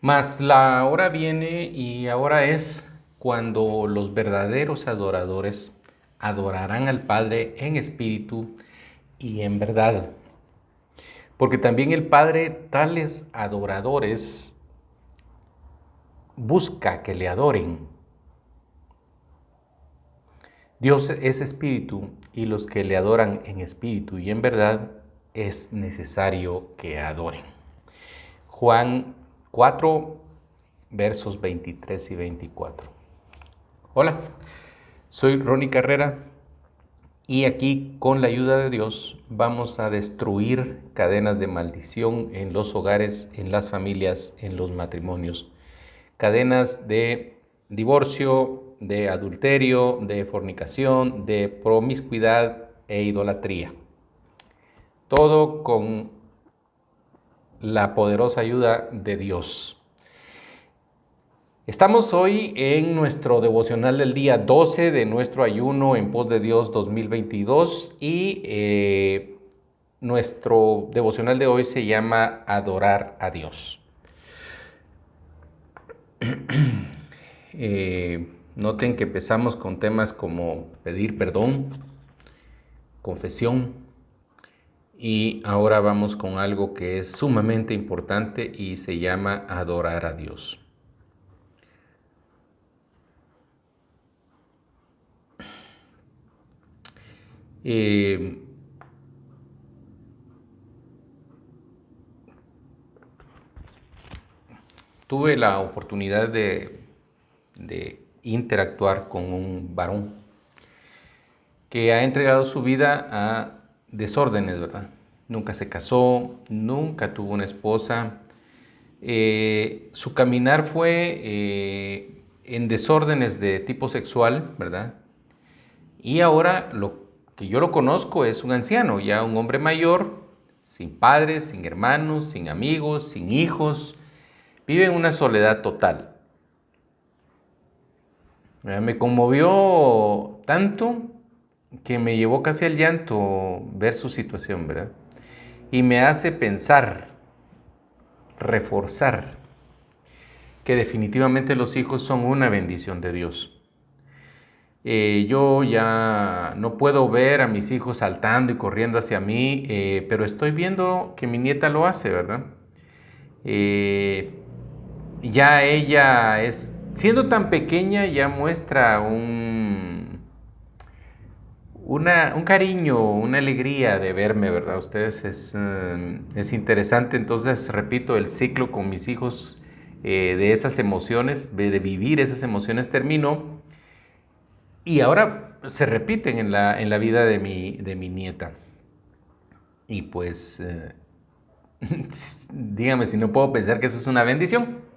Mas la hora viene y ahora es cuando los verdaderos adoradores adorarán al Padre en espíritu y en verdad. Porque también el Padre tales adoradores busca que le adoren. Dios es espíritu y los que le adoran en espíritu y en verdad es necesario que adoren. Juan 4, versos 23 y 24. Hola, soy Ronnie Carrera y aquí con la ayuda de Dios vamos a destruir cadenas de maldición en los hogares, en las familias, en los matrimonios. Cadenas de divorcio, de adulterio, de fornicación, de promiscuidad e idolatría. Todo con la poderosa ayuda de Dios. Estamos hoy en nuestro devocional del día 12 de nuestro ayuno en pos de Dios 2022 y nuestro devocional de hoy se llama Adorar a Dios. Noten que empezamos con temas como pedir perdón, confesión y ahora vamos con algo que es sumamente importante y se llama adorar a Dios. Eh, Tuve la oportunidad de interactuar con un varón que ha entregado su vida a desórdenes, ¿verdad? Nunca se casó, nunca tuvo una esposa. Su caminar fue en desórdenes de tipo sexual, ¿verdad? Y ahora lo que yo lo conozco es un anciano, ya un hombre mayor, sin padres, sin hermanos, sin amigos, sin hijos. Vive en una soledad total. Me conmovió tanto que me llevó casi al llanto ver su situación, ¿verdad? Y me hace pensar, reforzar, que definitivamente los hijos son una bendición de Dios. Yo ya no puedo ver a mis hijos saltando y corriendo hacia mí, pero estoy viendo que mi nieta lo hace, ¿verdad? Eh, ya ella es, siendo tan pequeña, ya muestra un cariño, una alegría de verme, ¿verdad? Ustedes es interesante, entonces repito, el ciclo con mis hijos de esas emociones, de vivir esas emociones terminó y ahora se repiten en la vida de mi nieta. Y pues, dígame si no puedo pensar que eso es una bendición.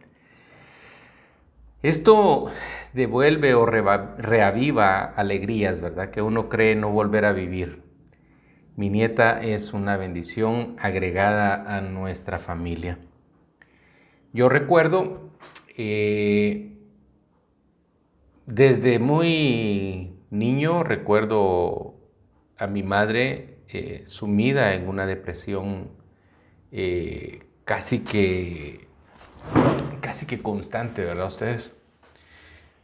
Esto devuelve o reaviva alegrías, ¿verdad? Que uno cree no volver a vivir. Mi nieta es una bendición agregada a nuestra familia. Yo recuerdo desde muy niño, recuerdo a mi madre sumida en una depresión casi que constante, ¿verdad ustedes?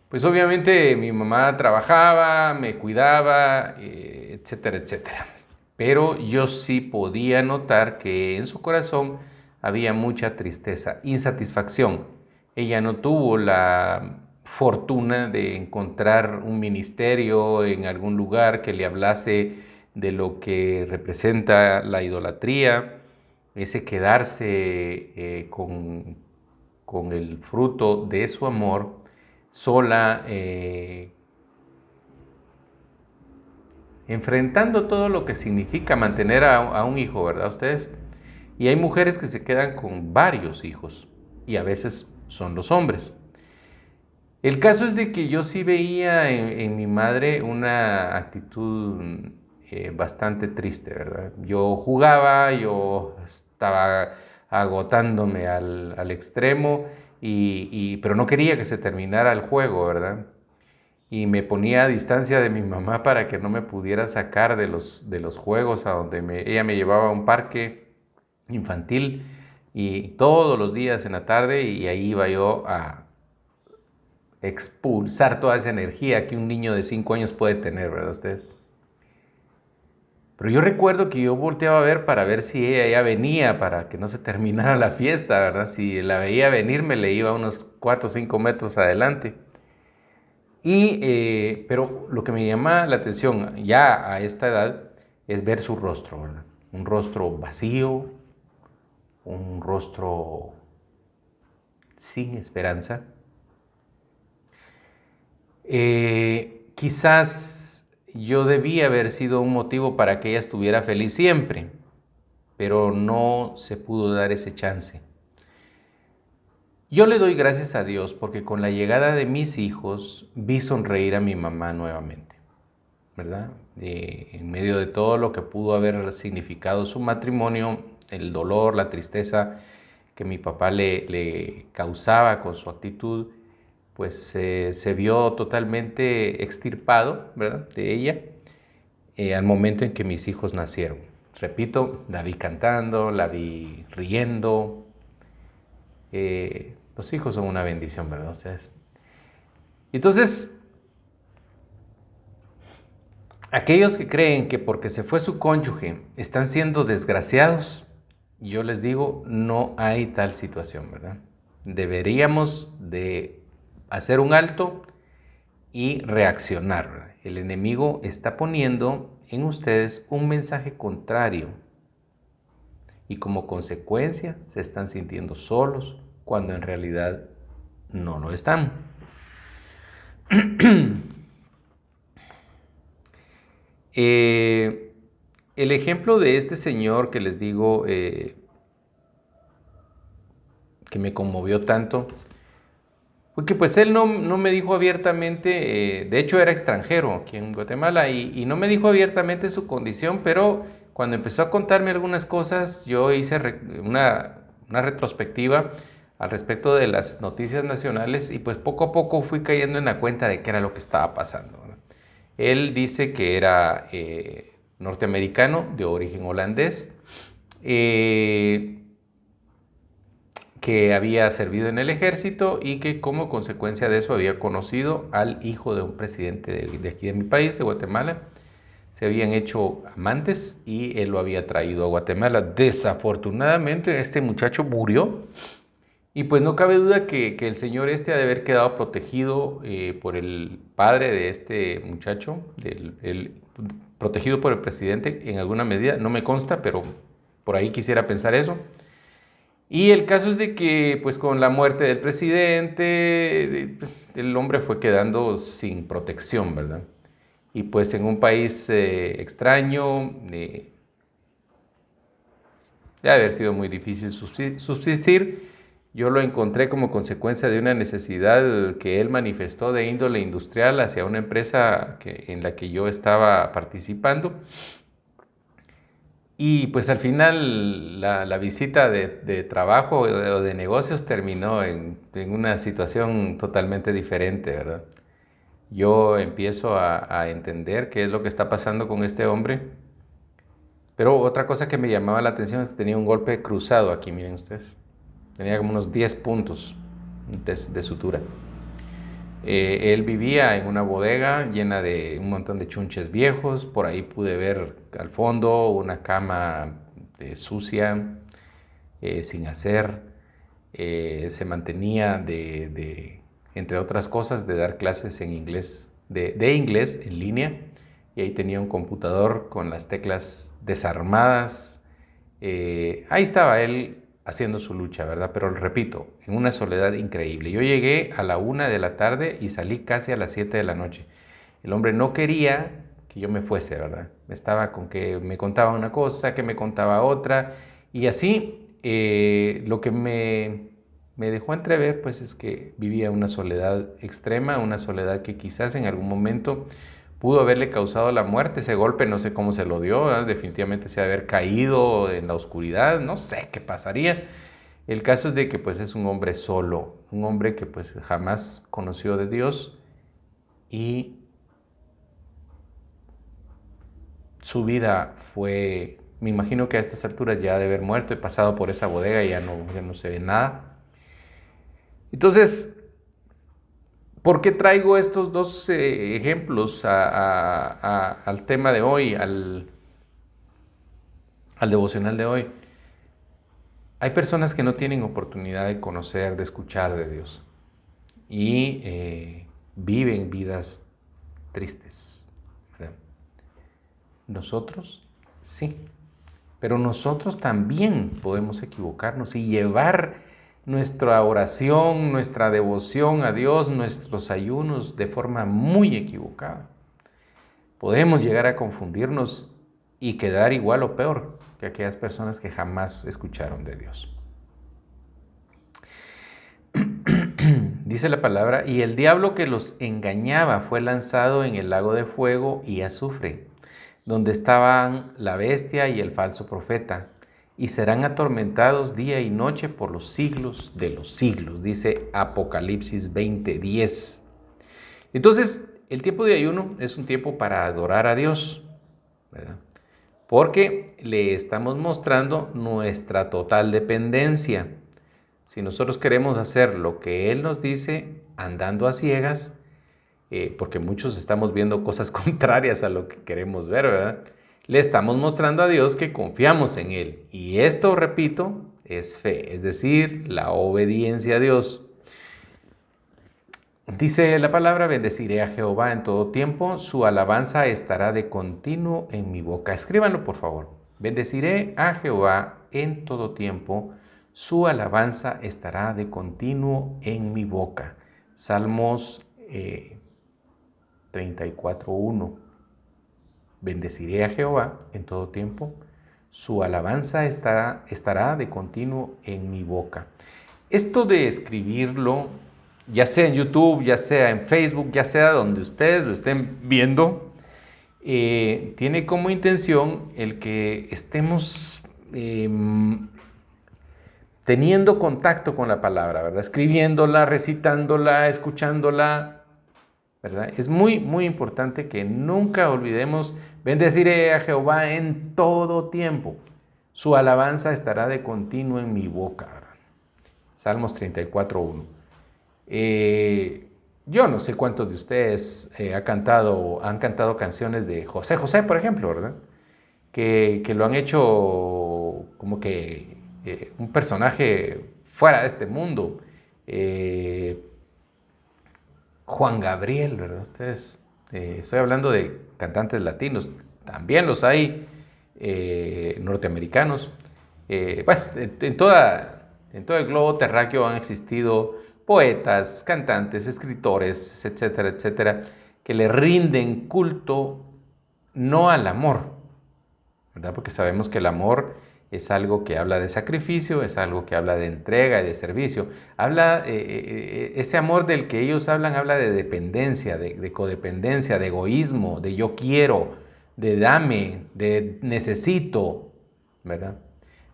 Pues obviamente mi mamá trabajaba, me cuidaba, etcétera, etcétera. Pero yo sí podía notar que en su corazón había mucha tristeza, insatisfacción. Ella no tuvo la fortuna de encontrar un ministerio en algún lugar que le hablase de lo que representa la idolatría, ese quedarse con el fruto de su amor sola, enfrentando todo lo que significa mantener a un hijo, ¿verdad ustedes? Y hay mujeres que se quedan con varios hijos y a veces son los hombres. El caso es de que yo sí veía en mi madre una actitud bastante triste, ¿verdad? Yo jugaba, yo estaba agotándome al extremo, pero no quería que se terminara el juego, ¿verdad? Y me ponía a distancia de mi mamá para que no me pudiera sacar de los juegos a donde ella me llevaba a un parque infantil y todos los días en la tarde, y ahí iba yo a expulsar toda esa energía que un niño de 5 años puede tener, ¿verdad ustedes? Pero yo recuerdo que yo volteaba a ver para ver si ella ya venía, para que no se terminara la fiesta, ¿verdad? Si la veía venir, me le iba unos 4 o 5 metros adelante. Pero lo que me llama la atención ya a esta edad es ver su rostro, ¿verdad? Un rostro vacío, un rostro sin esperanza. Quizás yo debía haber sido un motivo para que ella estuviera feliz siempre, pero no se pudo dar ese chance. Yo le doy gracias a Dios porque con la llegada de mis hijos vi sonreír a mi mamá nuevamente, ¿verdad? En medio de todo lo que pudo haber significado su matrimonio, el dolor, la tristeza que mi papá le causaba con su actitud, pues se vio totalmente extirpado, ¿verdad?, de ella al momento en que mis hijos nacieron. Repito, la vi cantando, la vi riendo. Los hijos son una bendición, ¿verdad? Ustedes. Entonces, aquellos que creen que porque se fue su cónyuge están siendo desgraciados, yo les digo, no hay tal situación, ¿verdad? Deberíamos de hacer un alto y reaccionar, ¿verdad? El enemigo está poniendo en ustedes un mensaje contrario y como consecuencia se están sintiendo solos cuando en realidad no lo están. El ejemplo de este señor que les digo que me conmovió tanto fue que pues él no me dijo abiertamente, de hecho era extranjero aquí en Guatemala y no me dijo abiertamente su condición, pero cuando empezó a contarme algunas cosas yo hice una retrospectiva al respecto de las noticias nacionales y pues poco a poco fui cayendo en la cuenta de qué era lo que estaba pasando, ¿no? Él dice que era norteamericano de origen holandés, que había servido en el ejército y que como consecuencia de eso había conocido al hijo de un presidente de aquí de mi país, de Guatemala. Se habían hecho amantes y él lo había traído a Guatemala. Desafortunadamente este muchacho murió y pues no cabe duda que el señor este ha de haber quedado protegido por el padre de este muchacho, protegido por el presidente en alguna medida, no me consta, pero por ahí quisiera pensar eso. Y el caso es de que pues con la muerte del presidente, el hombre fue quedando sin protección, ¿verdad? Y pues en un país extraño, debe haber sido muy difícil subsistir. Yo lo encontré como consecuencia de una necesidad que él manifestó de índole industrial hacia una empresa en la que yo estaba participando. Y pues al final la visita de trabajo o de negocios terminó en una situación totalmente diferente, ¿verdad? Yo empiezo a entender qué es lo que está pasando con este hombre. Pero otra cosa que me llamaba la atención es que tenía un golpe cruzado aquí, miren ustedes. Tenía como unos 10 puntos de sutura. Él vivía en una bodega llena de un montón de chunches viejos. Por ahí pude ver al fondo una cama sucia, sin hacer. Se mantenía entre otras cosas, de dar clases en inglés, de inglés en línea. Y ahí tenía un computador con las teclas desarmadas. Ahí estaba él haciendo su lucha, ¿verdad? Pero repito, en una soledad increíble. Yo llegué a la 1 de la tarde y salí casi a las 7 de la noche. El hombre no quería que yo me fuese, ¿verdad? Estaba con que me contaba una cosa, que me contaba otra, y así lo que me dejó entrever, pues es que vivía una soledad extrema, una soledad que quizás en algún momento pudo haberle causado la muerte. Ese golpe no sé cómo se lo dio, ¿verdad? Definitivamente se ha de haber caído en la oscuridad, no sé qué pasaría. El caso es de que pues es un hombre solo, un hombre que pues jamás conoció de Dios y su vida fue Me imagino que a estas alturas ya de haber muerto, he pasado por esa bodega y ya no se ve nada. Entonces, ¿por qué traigo estos dos ejemplos al tema de hoy, al devocional de hoy? Hay personas que no tienen oportunidad de conocer, de escuchar de Dios y viven vidas tristes, ¿verdad? Nosotros sí, pero nosotros también podemos equivocarnos y llevar nuestra oración, nuestra devoción a Dios, nuestros ayunos de forma muy equivocada. Podemos llegar a confundirnos y quedar igual o peor que aquellas personas que jamás escucharon de Dios. Dice la palabra, y el diablo que los engañaba fue lanzado en el lago de fuego y azufre, donde estaban la bestia y el falso profeta, y serán atormentados día y noche por los siglos de los siglos, dice Apocalipsis 20:10. Entonces, el tiempo de ayuno es un tiempo para adorar a Dios, ¿verdad? Porque le estamos mostrando nuestra total dependencia. Si nosotros queremos hacer lo que Él nos dice, andando a ciegas, porque muchos estamos viendo cosas contrarias a lo que queremos ver, ¿verdad? Le estamos mostrando a Dios que confiamos en Él. Y esto, repito, es fe, es decir, la obediencia a Dios. Dice la palabra, bendeciré a Jehová en todo tiempo, su alabanza estará de continuo en mi boca. Escríbanlo, por favor. Bendeciré a Jehová en todo tiempo, su alabanza estará de continuo en mi boca. Salmos 34:1. Bendeciré a Jehová en todo tiempo, su alabanza estará de continuo en mi boca. Esto de escribirlo, ya sea en YouTube, ya sea en Facebook, ya sea donde ustedes lo estén viendo, tiene como intención el que estemos teniendo contacto con la palabra, ¿verdad? Escribiéndola, recitándola, escuchándola, ¿verdad? Es muy, muy importante que nunca olvidemos, bendeciré a Jehová en todo tiempo. Su alabanza estará de continuo en mi boca, ¿verdad? Salmos 34:1. Yo no sé cuántos de ustedes han cantado canciones de José José, por ejemplo, ¿verdad? Que lo han hecho como que un personaje fuera de este mundo. Juan Gabriel, ¿verdad? Ustedes, estoy hablando de cantantes latinos, también los hay norteamericanos. Bueno, en todo el globo terráqueo han existido poetas, cantantes, escritores, etcétera, etcétera, que le rinden culto no al amor, ¿verdad? Porque sabemos que el amor es algo que habla de sacrificio, es algo que habla de entrega y de servicio. Ese amor del que ellos hablan, habla de dependencia, de codependencia, de egoísmo, de yo quiero, de dame, de necesito, ¿verdad?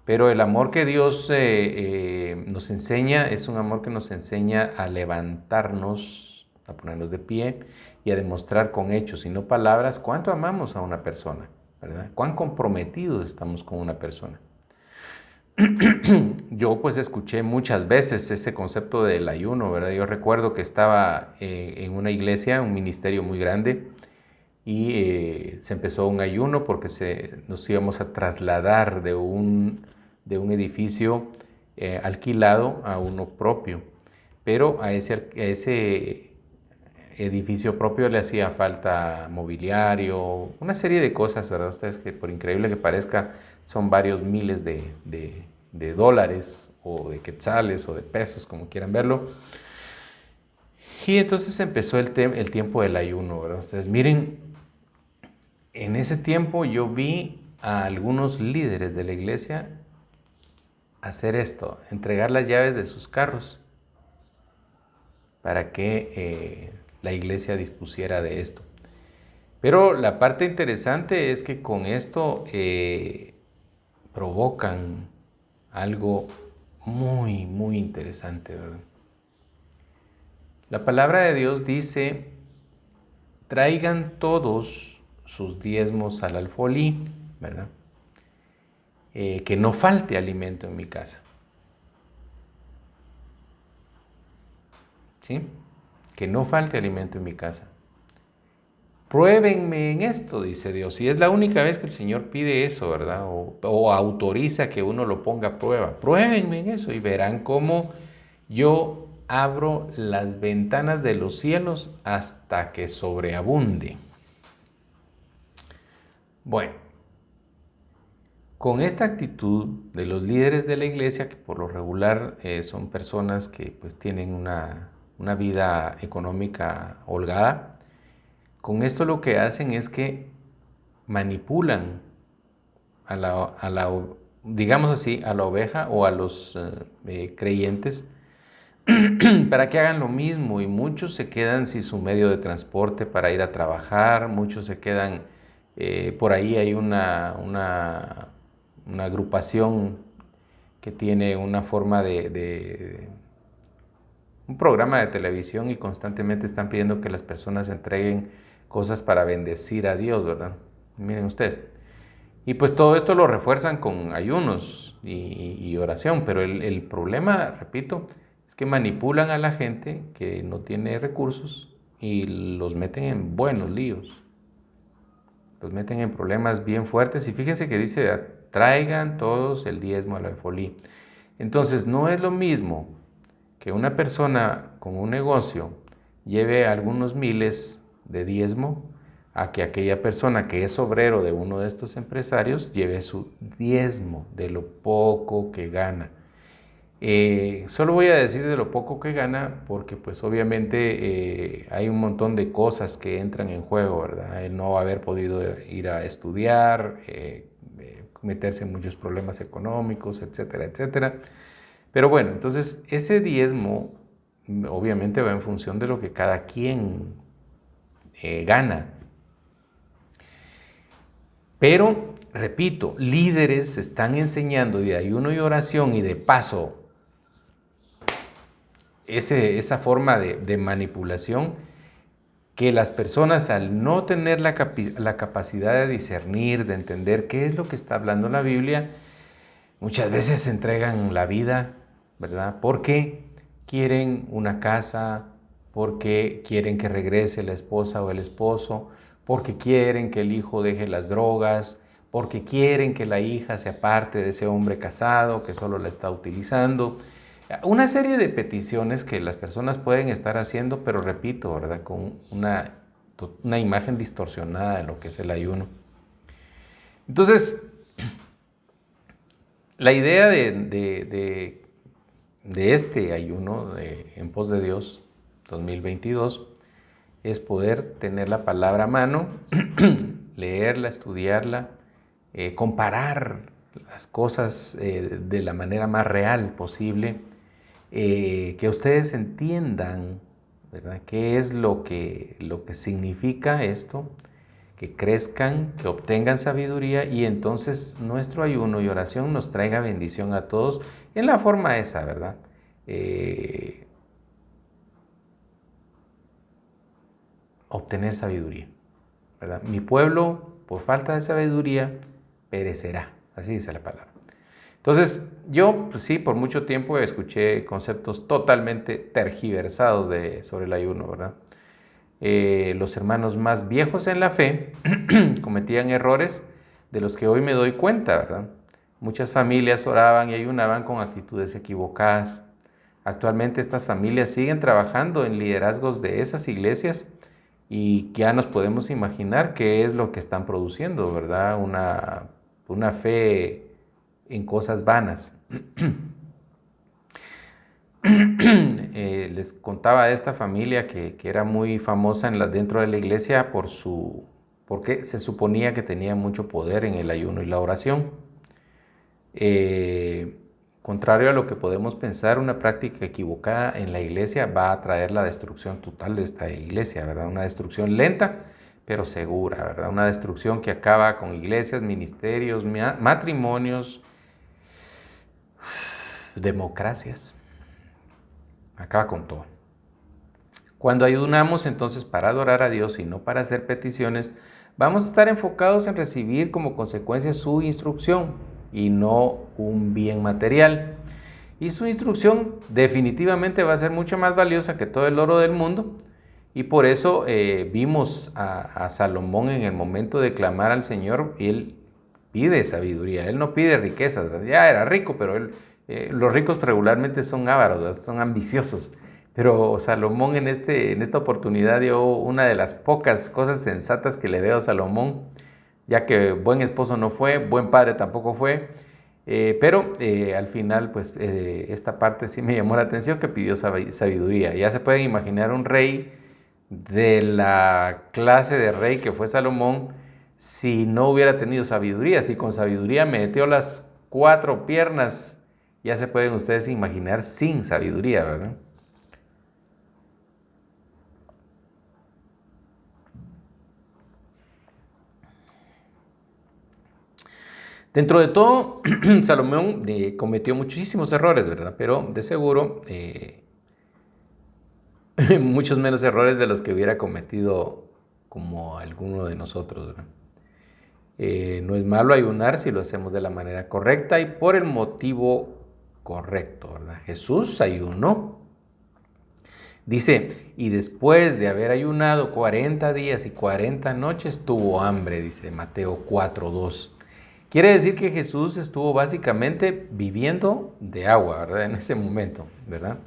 Pero el amor que Dios nos enseña es un amor que nos enseña a levantarnos, a ponernos de pie y a demostrar con hechos y no palabras cuánto amamos a una persona, ¿verdad? Cuán comprometidos estamos con una persona. Yo pues escuché muchas veces ese concepto del ayuno, ¿verdad? Yo recuerdo que estaba en una iglesia, un ministerio muy grande, y se empezó un ayuno porque nos íbamos a trasladar de un edificio alquilado a uno propio, pero a ese edificio propio le hacía falta mobiliario, una serie de cosas, ¿verdad? Ustedes que por increíble que parezca son varios miles de dólares o de quetzales o de pesos, como quieran verlo. Y entonces empezó el tiempo del ayuno, ¿verdad? Ustedes miren, en ese tiempo yo vi a algunos líderes de la iglesia hacer esto, entregar las llaves de sus carros para que la iglesia dispusiera de esto. Pero la parte interesante es que con esto provocan algo muy, muy interesante, ¿verdad? La palabra de Dios dice, traigan todos sus diezmos al alfolí, ¿verdad? que no falte alimento en mi casa. ¿Sí? Que no falte alimento en mi casa. Pruébenme en esto, dice Dios. Y es la única vez que el Señor pide eso, ¿verdad? O autoriza que uno lo ponga a prueba. Pruébenme en eso y verán cómo yo abro las ventanas de los cielos hasta que sobreabunde. Bueno, con esta actitud de los líderes de la iglesia, que por lo regular son personas que pues tienen una vida económica holgada, con esto lo que hacen es que manipulan digamos así, a la oveja o a los creyentes para que hagan lo mismo, y muchos se quedan sin su medio de transporte para ir a trabajar, muchos se quedan, por ahí hay una agrupación que tiene una forma un programa de televisión, y constantemente están pidiendo que las personas entreguen cosas para bendecir a Dios, ¿verdad? Miren ustedes. Y pues todo esto lo refuerzan con ayunos y oración, pero el problema, repito, es que manipulan a la gente que no tiene recursos y los meten en buenos líos. Los meten en problemas bien fuertes, y fíjense que dice, traigan todos el diezmo al alfolí. Entonces no es lo mismo que una persona con un negocio lleve algunos miles de diezmo a que aquella persona que es obrero de uno de estos empresarios lleve su diezmo de lo poco que gana. Solo voy a decir de lo poco que gana porque pues obviamente hay un montón de cosas que entran en juego, ¿verdad? El no haber podido ir a estudiar, meterse en muchos problemas económicos, etcétera, etcétera. Pero bueno, entonces ese diezmo obviamente va en función de lo que cada quien gana. Pero, repito, líderes están enseñando de ayuno y oración, y de paso esa forma de manipulación, que las personas, al no tener la capacidad de discernir, de entender qué es lo que está hablando la Biblia, muchas veces se entregan la vida, ¿verdad? Porque quieren una casa, porque quieren que regrese la esposa o el esposo, porque quieren que el hijo deje las drogas, porque quieren que la hija se aparte de ese hombre casado que solo la está utilizando. Una serie de peticiones que las personas pueden estar haciendo, pero repito, ¿verdad? Con una imagen distorsionada de lo que es el ayuno. Entonces, la idea de este ayuno en pos de Dios 2022 es poder tener la palabra a mano, leerla, estudiarla, comparar las cosas de la manera más real posible, que ustedes entiendan, ¿verdad?, qué es lo que significa esto, que crezcan, que obtengan sabiduría, y entonces nuestro ayuno y oración nos traiga bendición a todos en la forma esa, ¿verdad? Obtener sabiduría, ¿verdad? Mi pueblo, por falta de sabiduría, perecerá, así dice la palabra. Entonces, yo pues sí, por mucho tiempo escuché conceptos totalmente tergiversados sobre el ayuno, ¿verdad? Los hermanos más viejos en la fe cometían errores de los que hoy me doy cuenta, ¿verdad? Muchas familias oraban y ayunaban con actitudes equivocadas. Actualmente estas familias siguen trabajando en liderazgos de esas iglesias, y ya nos podemos imaginar qué es lo que están produciendo, ¿verdad? Una fe en cosas vanas. Les contaba de esta familia que era muy famosa dentro de la iglesia porque se suponía que tenía mucho poder en el ayuno y la oración. Contrario a lo que podemos pensar, una práctica equivocada en la iglesia va a traer la destrucción total de esta iglesia, ¿verdad? Una destrucción lenta, pero segura, ¿verdad? Una destrucción que acaba con iglesias, ministerios, matrimonios, democracias. Acaba con todo. Cuando ayunamos entonces para adorar a Dios y no para hacer peticiones, vamos a estar enfocados en recibir como consecuencia su instrucción. y no un bien material. Y su instrucción definitivamente va a ser mucho más valiosa que todo el oro del mundo. Y por eso vimos a Salomón en el momento de clamar al Señor, él pide sabiduría, él no pide riquezas, ¿verdad? Ya era rico, pero los ricos regularmente son ávaros, ¿verdad? Son ambiciosos. Pero Salomón en esta oportunidad dio una de las pocas cosas sensatas que le veo a Salomón, ya que buen esposo no fue, buen padre tampoco fue, pero al final pues esta parte sí me llamó la atención, que pidió sabiduría. Ya se pueden imaginar un rey de la clase de rey que fue Salomón, si no hubiera tenido sabiduría, si con sabiduría metió las 4 piernas, ya se pueden ustedes imaginar sin sabiduría, ¿verdad? Dentro de todo, Salomón cometió muchísimos errores, ¿verdad? Pero de seguro muchos menos errores de los que hubiera cometido como alguno de nosotros, ¿verdad? No es malo ayunar si lo hacemos de la manera correcta y por el motivo correcto, ¿verdad? Jesús ayunó. Dice, y después de haber ayunado 40 días y 40 noches, tuvo hambre, dice Mateo 4:2. Quiere decir que Jesús estuvo básicamente viviendo de agua, ¿verdad? En ese momento, ¿verdad?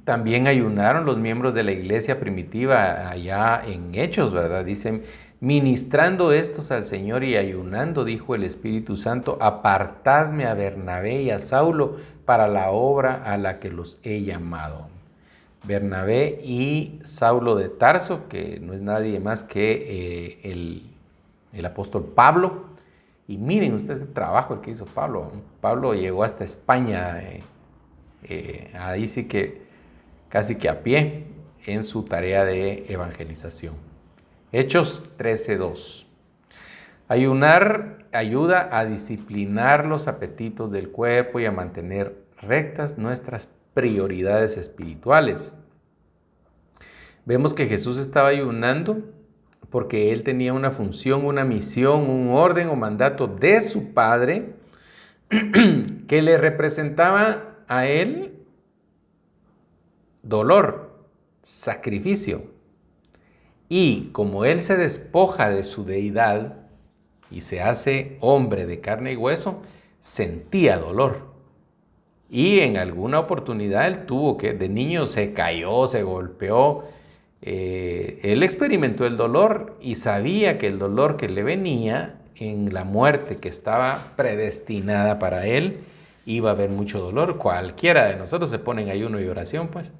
También ayunaron los miembros de la iglesia primitiva allá en Hechos, ¿verdad? Dicen, ministrando estos al Señor y ayunando, dijo el Espíritu Santo, apartadme a Bernabé y a Saulo para la obra a la que los he llamado. Bernabé y Saulo de Tarso, que no es nadie más que el apóstol Pablo. Y miren ustedes el trabajo el que hizo Pablo. Pablo llegó hasta España, ahí sí que casi que a pie en su tarea de evangelización. Hechos 13:2. Ayunar ayuda a disciplinar los apetitos del cuerpo y a mantener rectas nuestras prioridades espirituales. Vemos que Jesús estaba ayunando porque él tenía una función, una misión, un orden o mandato de su Padre que le representaba a él dolor, sacrificio. Y como él se despoja de su deidad y se hace hombre de carne y hueso, sentía dolor. Y en alguna oportunidad él tuvo que, de niño se cayó, se golpeó, él experimentó el dolor y sabía que el dolor que le venía en la muerte que estaba predestinada para él, iba a haber mucho dolor. Cualquiera de nosotros se pone en ayuno y oración, pues.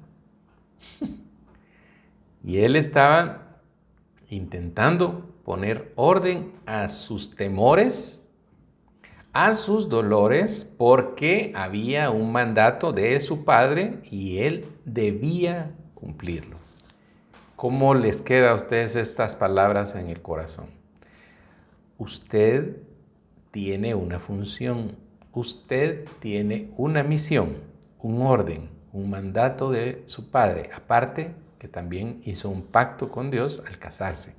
Y él estaba intentando poner orden a sus temores, a sus dolores, porque había un mandato de su padre y él debía cumplirlo. ¿Cómo les queda a ustedes estas palabras en el corazón? Usted tiene una función, usted tiene una misión, un orden, un mandato de su padre, aparte que también hizo un pacto con Dios al casarse.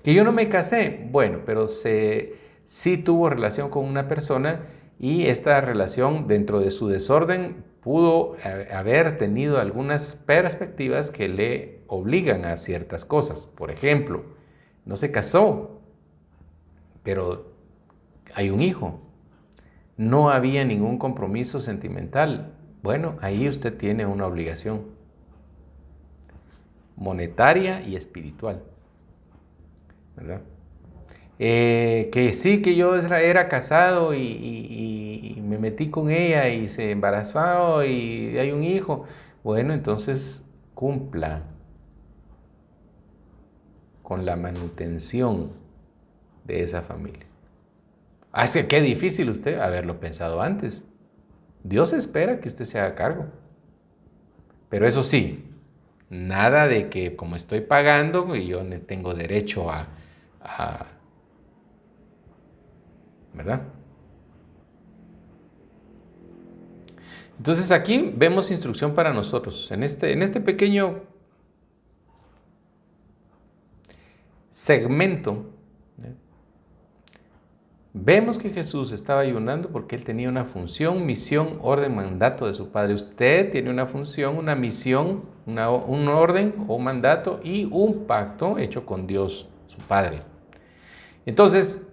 Que yo no me casé, bueno, pero sí tuvo relación con una persona y esta relación dentro de su desorden pudo haber tenido algunas perspectivas que le obligan a ciertas cosas. Por ejemplo, no se casó, pero hay un hijo. No había ningún compromiso sentimental. Bueno, ahí usted tiene una obligación monetaria y espiritual, ¿verdad? Que sí, que yo era casado y me metí con ella y se embarazó y hay un hijo. Bueno, entonces cumpla con la manutención de esa familia. Ah, es que qué difícil usted haberlo pensado antes. Dios espera que usted se haga cargo. Pero eso sí, nada de que como estoy pagando y yo tengo derecho a ¿verdad? Entonces aquí vemos instrucción para nosotros. En este pequeño segmento, Vemos que Jesús estaba ayunando porque él tenía una función, misión, orden, mandato de su Padre. Usted tiene una función, una misión, un orden o mandato y un pacto hecho con Dios, su Padre. Entonces,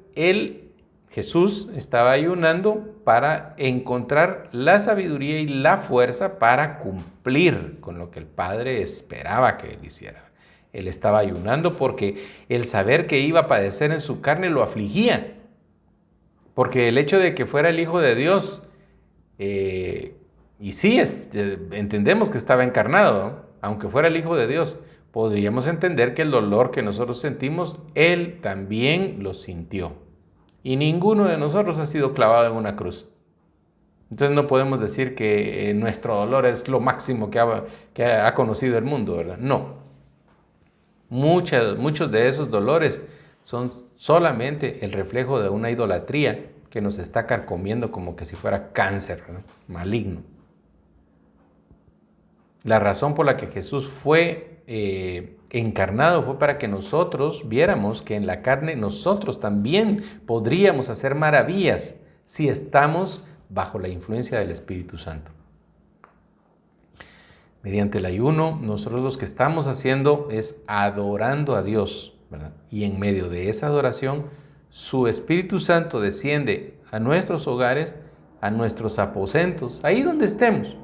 Jesús, estaba ayunando para encontrar la sabiduría y la fuerza para cumplir con lo que el Padre esperaba que él hiciera. Él estaba ayunando porque el saber que iba a padecer en su carne lo afligía. Porque el hecho de que fuera el Hijo de Dios, y sí, entendemos que estaba encarnado, ¿no? Aunque fuera el Hijo de Dios, podríamos entender que el dolor que nosotros sentimos, Él también lo sintió. Y ninguno de nosotros ha sido clavado en una cruz. Entonces no podemos decir que nuestro dolor es lo máximo que ha conocido el mundo, ¿verdad? No. Muchos de esos dolores son solamente el reflejo de una idolatría que nos está carcomiendo como que si fuera cáncer, ¿no? Maligno. La razón por la que Jesús fue encarnado fue para que nosotros viéramos que en la carne nosotros también podríamos hacer maravillas si estamos bajo la influencia del Espíritu Santo. Mediante el ayuno, nosotros lo que estamos haciendo es adorando a Dios, ¿verdad? Y en medio de esa adoración, su Espíritu Santo desciende a nuestros hogares, a nuestros aposentos, ahí donde estemos,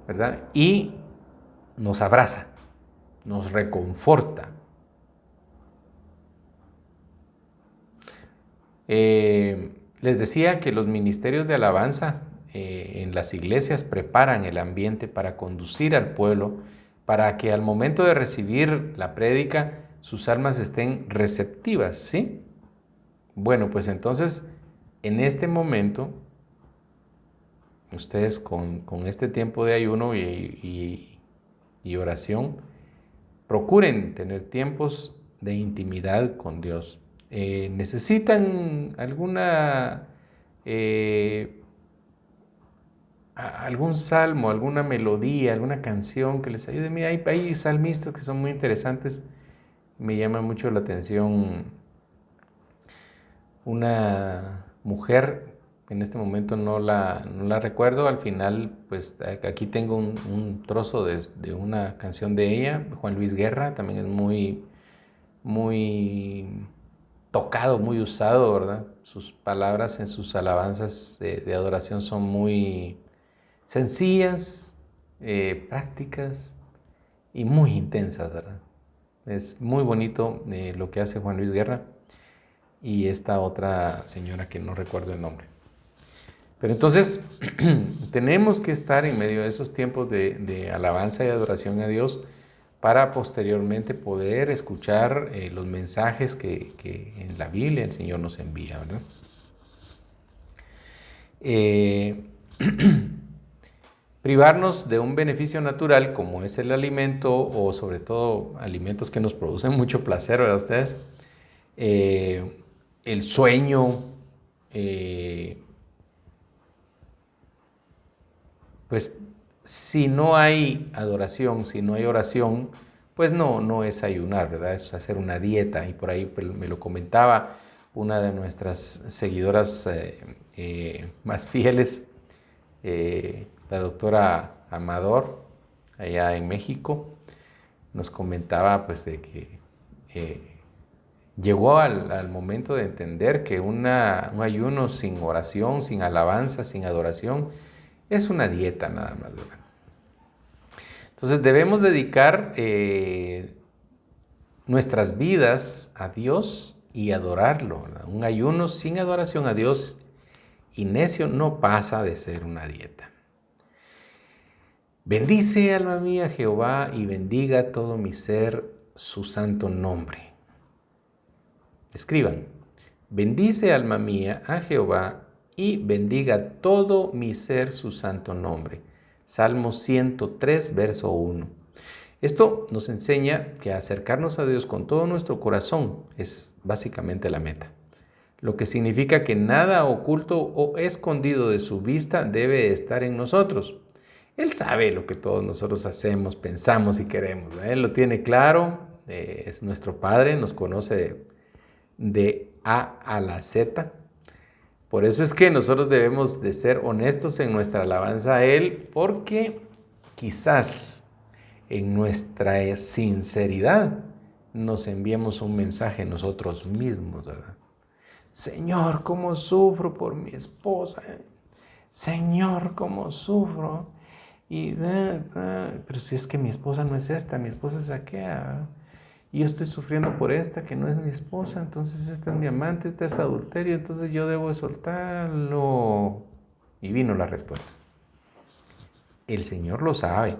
¿verdad? Y nos abraza, nos reconforta. Les decía que los ministerios de alabanza en las iglesias preparan el ambiente para conducir al pueblo, para que al momento de recibir la prédica sus almas estén receptivas, ¿sí? Bueno, pues entonces, en este momento, ustedes con este tiempo de ayuno y oración, procuren tener tiempos de intimidad con Dios. ¿Necesitan algún salmo, alguna melodía, alguna canción que les ayude? Mira, hay salmistas que son muy interesantes. Me llama mucho la atención una mujer, en este momento no la recuerdo. Al final, pues aquí tengo un trozo de una canción de ella. Juan Luis Guerra también es muy tocado, muy usado, ¿verdad? Sus palabras en sus alabanzas de adoración son muy sencillas, prácticas y muy intensas, ¿verdad? Es muy bonito lo que hace Juan Luis Guerra y esta otra señora que no recuerdo el nombre. Pero entonces tenemos que estar en medio de esos tiempos de alabanza y adoración a Dios para posteriormente poder escuchar los mensajes que en la Biblia el Señor nos envía, ¿verdad? Privarnos de un beneficio natural como es el alimento, o sobre todo alimentos que nos producen mucho placer, ¿verdad ustedes? El sueño, pues si no hay adoración, si no hay oración, pues no es ayunar, ¿verdad? Es hacer una dieta. Y por ahí me lo comentaba una de nuestras seguidoras más fieles, la doctora Amador, allá en México, nos comentaba pues de que llegó al momento de entender que un ayuno sin oración, sin alabanza, sin adoración, es una dieta nada más, ¿verdad? Entonces debemos dedicar nuestras vidas a Dios y adorarlo, ¿verdad? Un ayuno sin adoración a Dios y necio no pasa de ser una dieta. Bendice, alma mía, Jehová, y bendiga todo mi ser su santo nombre. Escriban: bendice, alma mía, a Jehová, y bendiga todo mi ser su santo nombre. Salmo 103, verso 1. Esto nos enseña que acercarnos a Dios con todo nuestro corazón es básicamente la meta. Lo que significa que nada oculto o escondido de su vista debe estar en nosotros. Él sabe lo que todos nosotros hacemos, pensamos y queremos, ¿verdad? Él lo tiene claro, es nuestro Padre, nos conoce de A a la Z, Por eso es que nosotros debemos de ser honestos en nuestra alabanza a Él, porque quizás en nuestra sinceridad nos enviemos un mensaje nosotros mismos, ¿verdad? Señor, cómo sufro por mi esposa. Señor, cómo sufro. Pero si es que mi esposa no es esta, mi esposa es aquella. Y yo estoy sufriendo por esta que no es mi esposa, entonces esta es mi amante, esta es adulterio, entonces yo debo de soltarlo. Y vino la respuesta. El Señor lo sabe,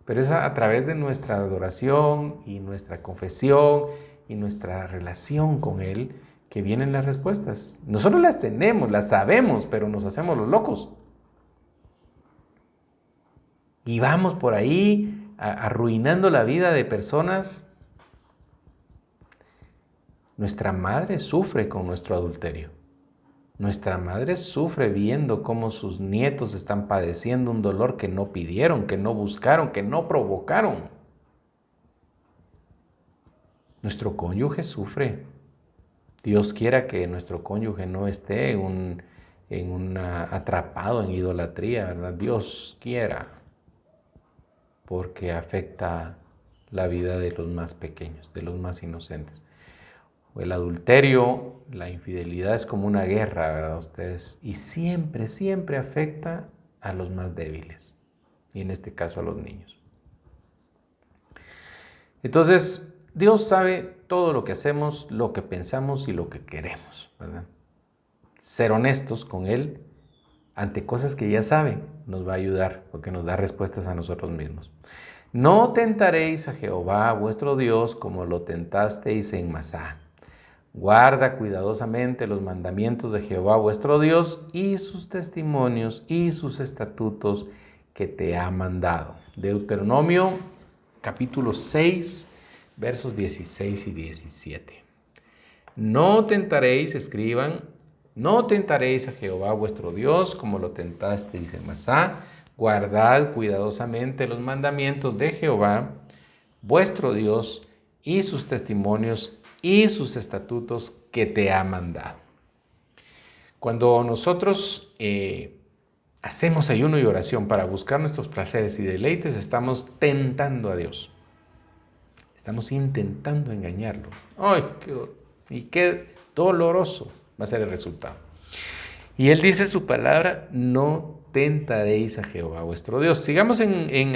pero es a través de nuestra adoración y nuestra confesión y nuestra relación con Él que vienen las respuestas. Nosotros las tenemos, las sabemos, pero nos hacemos los locos. Y vamos por ahí arruinando la vida de personas. Nuestra madre sufre con nuestro adulterio. Nuestra madre sufre viendo cómo sus nietos están padeciendo un dolor que no pidieron, que no buscaron, que no provocaron. Nuestro cónyuge sufre. Dios quiera que nuestro cónyuge no esté atrapado en idolatría, ¿verdad? Dios quiera, porque afecta la vida de los más pequeños, de los más inocentes. El adulterio, la infidelidad es como una guerra, ¿verdad? Ustedes, y siempre, siempre afecta a los más débiles, y en este caso a los niños. Entonces, Dios sabe todo lo que hacemos, lo que pensamos y lo que queremos, ¿verdad? Ser honestos con Él ante cosas que ya sabe nos va a ayudar porque nos da respuestas a nosotros mismos. No tentaréis a Jehová vuestro Dios como lo tentasteis en Masá. Guarda cuidadosamente los mandamientos de Jehová vuestro Dios y sus testimonios y sus estatutos que te ha mandado. Deuteronomio capítulo 6, versos 16 y 17. No tentaréis, escriban, no tentaréis a Jehová vuestro Dios como lo tentasteis en Masá. Guardad cuidadosamente los mandamientos de Jehová vuestro Dios y sus testimonios y sus estatutos que te ha mandado. Cuando nosotros hacemos ayuno y oración para buscar nuestros placeres y deleites, estamos tentando a Dios. Estamos intentando engañarlo. ¡Ay, qué doloroso va a ser el resultado! Y Él dice su palabra, no tentaréis a Jehová vuestro Dios. Sigamos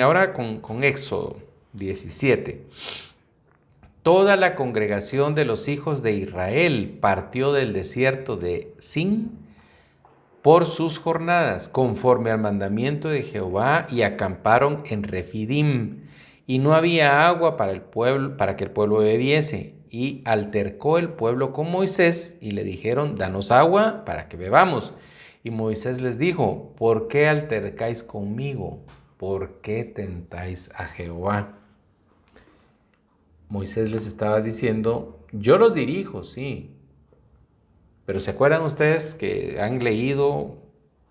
ahora con Éxodo 17. Toda la congregación de los hijos de Israel partió del desierto de Sin por sus jornadas, conforme al mandamiento de Jehová, y acamparon en Refidim. Y no había agua para el pueblo, para que el pueblo bebiese. Y altercó el pueblo con Moisés, y le dijeron, danos agua para que bebamos. Y Moisés les dijo, ¿por qué altercáis conmigo? ¿Por qué tentáis a Jehová? Moisés les estaba diciendo, yo los dirijo, sí. Pero ¿se acuerdan ustedes que han leído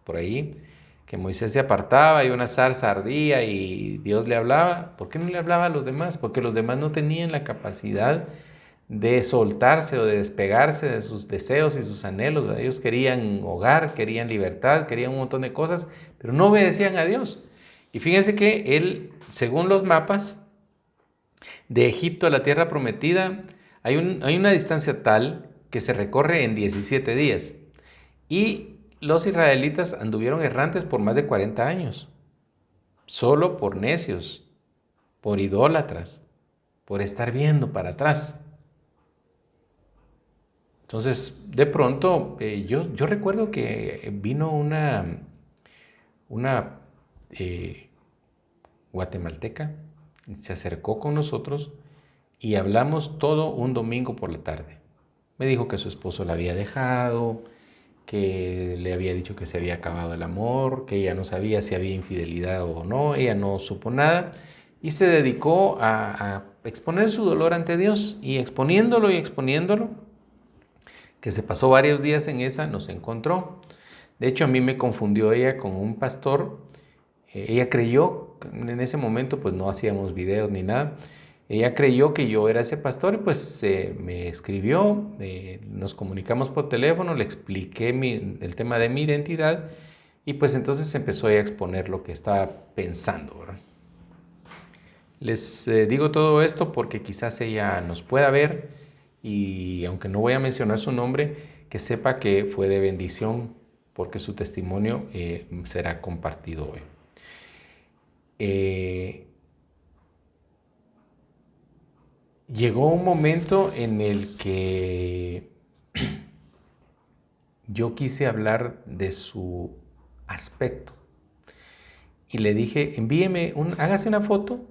por ahí que Moisés se apartaba y una zarza ardía y Dios le hablaba? ¿Por qué no le hablaba a los demás? Porque los demás no tenían la capacidad de soltarse o de despegarse de sus deseos y sus anhelos, ¿verdad? Ellos querían hogar, querían libertad, querían un montón de cosas, pero no obedecían a Dios. Y fíjense que él, según los mapas, de Egipto a la tierra prometida hay una distancia tal que se recorre en 17 días. Y los israelitas anduvieron errantes por más de 40 años, solo por necios, por idólatras, por estar viendo para atrás. Entonces, de pronto, yo recuerdo que vino una guatemalteca, se acercó con nosotros y hablamos todo un domingo por la tarde. Me dijo que su esposo la había dejado, que le había dicho que se había acabado el amor, que ella no sabía si había infidelidad o no, ella no supo nada y se dedicó a exponer su dolor ante Dios y exponiéndolo, que se pasó varios días en esa, nos encontró. De hecho, a mí me confundió ella con un pastor. Ella creyó, en ese momento pues no hacíamos videos ni nada, Ella creyó que yo era ese pastor y pues me escribió, nos comunicamos por teléfono, le expliqué el tema de mi identidad y pues entonces empezó ella a exponer lo que estaba pensando, ¿verdad? Les digo todo esto porque quizás ella nos pueda ver y aunque no voy a mencionar su nombre, que sepa que fue de bendición porque su testimonio será compartido hoy. Llegó un momento en el que yo quise hablar de su aspecto y le dije, hágase una foto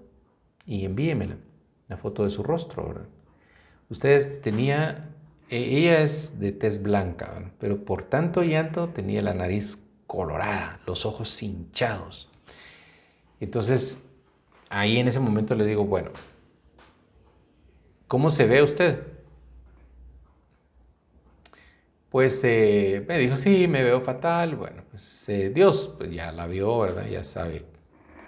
y envíemela, la foto de su rostro, ¿verdad? Ella es de tez blanca, ¿verdad? Pero por tanto llanto tenía la nariz colorada, los ojos hinchados. Entonces, ahí en ese momento le digo, bueno, ¿cómo se ve usted? Pues me dijo, sí, me veo fatal. Bueno, pues Dios pues, ya la vio, ¿verdad? Ya sabe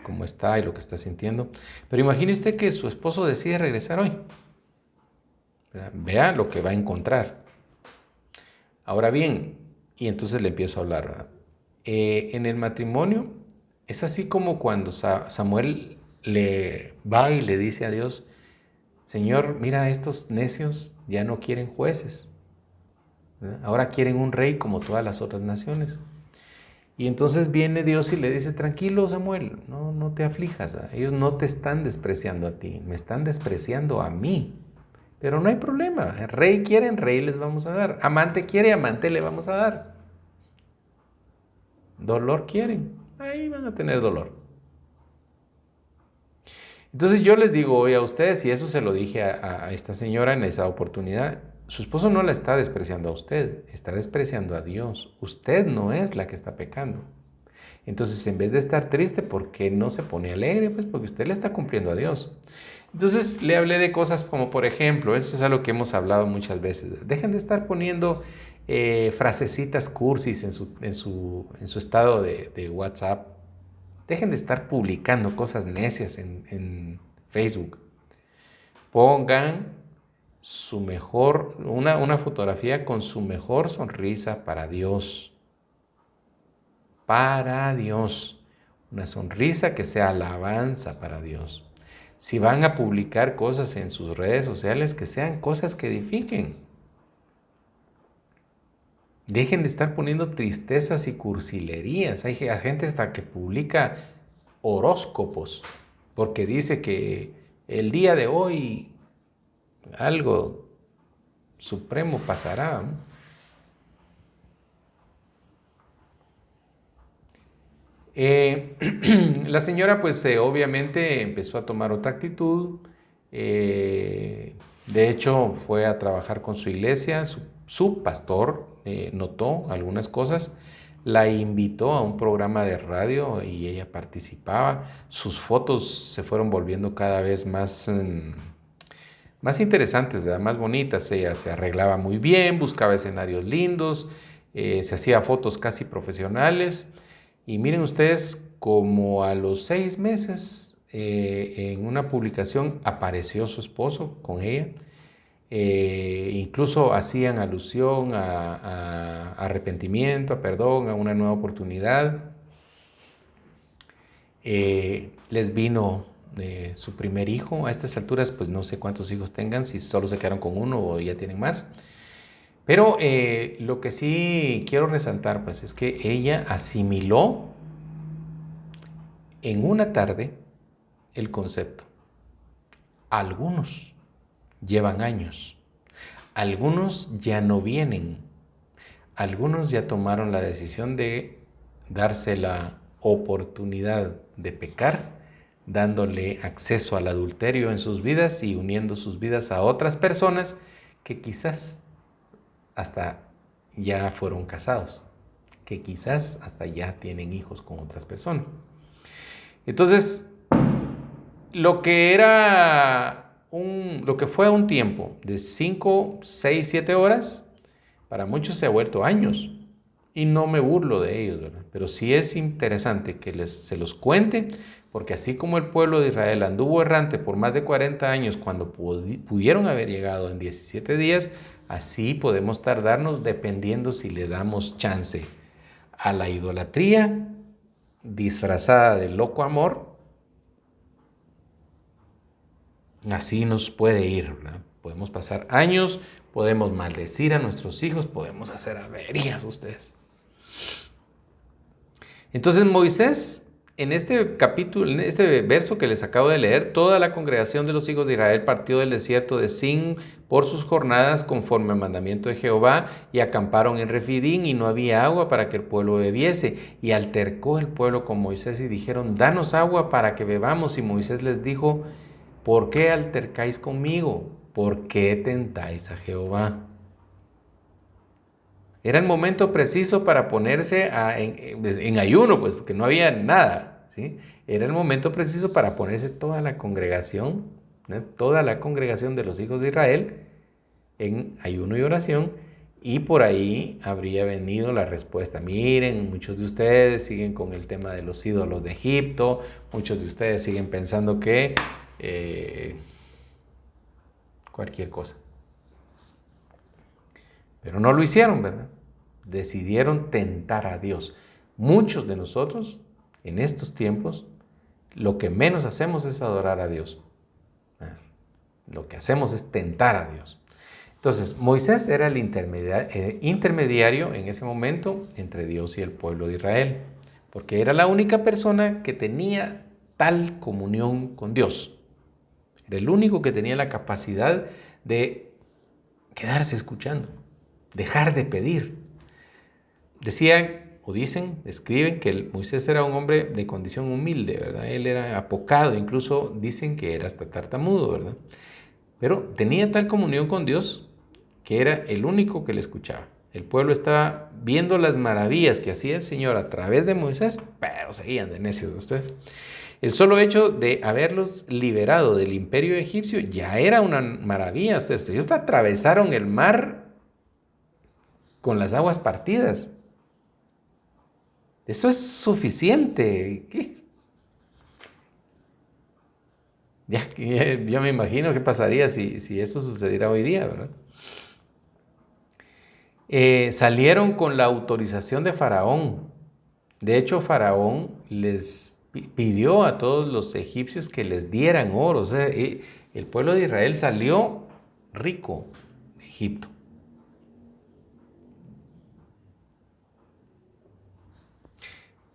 cómo está y lo que está sintiendo. Pero imagine usted que su esposo decide regresar hoy. ¿Verdad? Vea lo que va a encontrar. Ahora bien, y entonces le empiezo a hablar, ¿verdad? En el matrimonio es así como cuando Samuel le va y le dice a Dios, Señor, mira, estos necios ya no quieren jueces, ¿verdad? Ahora quieren un rey como todas las otras naciones. Y entonces viene Dios y le dice, tranquilo Samuel, no te aflijas, ellos no te están despreciando a ti, me están despreciando a mí. Pero no hay problema, rey quieren, rey les vamos a dar, amante quiere, amante le vamos a dar. Dolor quieren, ahí van a tener dolor. Entonces yo les digo hoy a ustedes, y eso se lo dije a esta señora en esa oportunidad, su esposo no la está despreciando a usted, está despreciando a Dios. Usted no es la que está pecando. Entonces, en vez de estar triste, ¿por qué no se pone alegre? Pues porque usted le está cumpliendo a Dios. Entonces, le hablé de cosas como, por ejemplo, eso es algo que hemos hablado muchas veces. Dejen de estar poniendo frasecitas cursis en su estado de WhatsApp. Dejen de estar publicando cosas necias en Facebook. Pongan una fotografía con su mejor sonrisa para Dios. Para Dios. Una sonrisa que sea alabanza para Dios. Si van a publicar cosas en sus redes sociales, que sean cosas que edifiquen. Dejen de estar poniendo tristezas y cursilerías. Hay gente hasta que publica horóscopos, porque dice que el día de hoy algo supremo pasará. La señora pues obviamente empezó a tomar otra actitud, de hecho fue a trabajar con su iglesia, su pastor notó algunas cosas, la invitó a un programa de radio y ella participaba, sus fotos se fueron volviendo cada vez más interesantes, ¿verdad? Más bonitas, ella se arreglaba muy bien, buscaba escenarios lindos, se hacía fotos casi profesionales. Y miren ustedes, como a los 6 meses, en una publicación apareció su esposo con ella. Incluso hacían alusión a arrepentimiento, a perdón, a una nueva oportunidad. Les vino su primer hijo. A estas alturas, pues no sé cuántos hijos tengan, si solo se quedaron con uno o ya tienen más. Pero lo que sí quiero resaltar, pues, es que ella asimiló en una tarde el concepto. Algunos llevan años, algunos ya no vienen, algunos ya tomaron la decisión de darse la oportunidad de pecar, dándole acceso al adulterio en sus vidas y uniendo sus vidas a otras personas que quizás hasta ya fueron casados, que quizás hasta ya tienen hijos con otras personas. Entonces, lo que fue un tiempo de 5, 6, 7 horas, para muchos se ha vuelto años. y no me burlo de ellos, ¿verdad? Pero sí es interesante que se los cuente, porque así como el pueblo de Israel anduvo errante por más de 40 años cuando pudieron haber llegado en 17 días, así podemos tardarnos dependiendo si le damos chance a la idolatría disfrazada de loco amor. Así nos puede ir, ¿verdad? Podemos pasar años, podemos maldecir a nuestros hijos, podemos hacer averías ustedes. Entonces Moisés, en este capítulo, en este verso que les acabo de leer, toda la congregación de los hijos de Israel partió del desierto de Sin por sus jornadas conforme al mandamiento de Jehová y acamparon en Refidín y no había agua para que el pueblo bebiese. Y altercó el pueblo con Moisés y dijeron, danos agua para que bebamos. Y Moisés les dijo, ¿por qué altercáis conmigo? ¿Por qué tentáis a Jehová? Era el momento preciso para ponerse en ayuno, pues, porque no había nada, ¿sí? Era el momento preciso para ponerse toda la congregación, ¿no? Toda la congregación de los hijos de Israel en ayuno y oración, y por ahí habría venido la respuesta. Miren, muchos de ustedes siguen con el tema de los ídolos de Egipto, muchos de ustedes siguen pensando que cualquier cosa. Pero no lo hicieron, ¿verdad? Decidieron tentar a Dios. Muchos de nosotros, en estos tiempos, lo que menos hacemos es adorar a Dios. Lo que hacemos es tentar a Dios. Entonces, Moisés era el intermediario en ese momento entre Dios y el pueblo de Israel, porque era la única persona que tenía tal comunión con Dios. Era el único que tenía la capacidad de quedarse escuchando, dejar de pedir. Decían o dicen, escriben que Moisés era un hombre de condición humilde, ¿verdad? Él era apocado, incluso dicen que era hasta tartamudo, ¿verdad? Pero tenía tal comunión con Dios que era el único que le escuchaba. El pueblo estaba viendo las maravillas que hacía el Señor a través de Moisés, pero seguían de necios ustedes. El solo hecho de haberlos liberado del imperio egipcio ya era una maravilla. Ustedes, ellos atravesaron el mar con las aguas partidas. Eso es suficiente. ¿Qué? Ya me imagino qué pasaría si eso sucediera hoy día, ¿verdad? Salieron con la autorización de Faraón. De hecho, Faraón les pidió a todos los egipcios que les dieran oro. O sea, el pueblo de Israel salió rico de Egipto.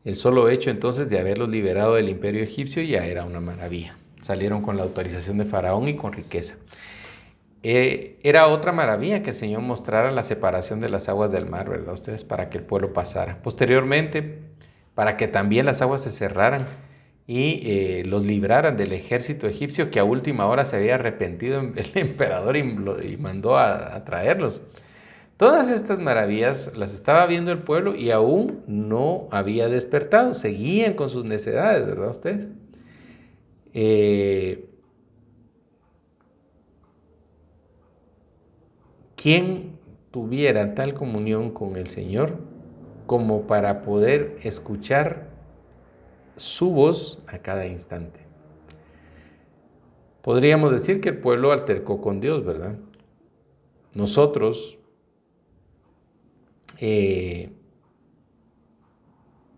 El solo hecho entonces de haberlos liberado del imperio egipcio ya era una maravilla. Salieron con la autorización de Faraón y con riqueza. Era otra maravilla que el Señor mostrara la separación de las aguas del mar, ¿verdad? Ustedes, para que el pueblo pasara. Posteriormente, para que también las aguas se cerraran y los libraran del ejército egipcio que a última hora se había arrepentido el emperador y mandó a traerlos. Todas estas maravillas las estaba viendo el pueblo y aún no había despertado. Seguían con sus necedades, ¿verdad ustedes? ¿Quién tuviera tal comunión con el Señor como para poder escuchar su voz a cada instante? Podríamos decir que el pueblo altercó con Dios, ¿verdad? Nosotros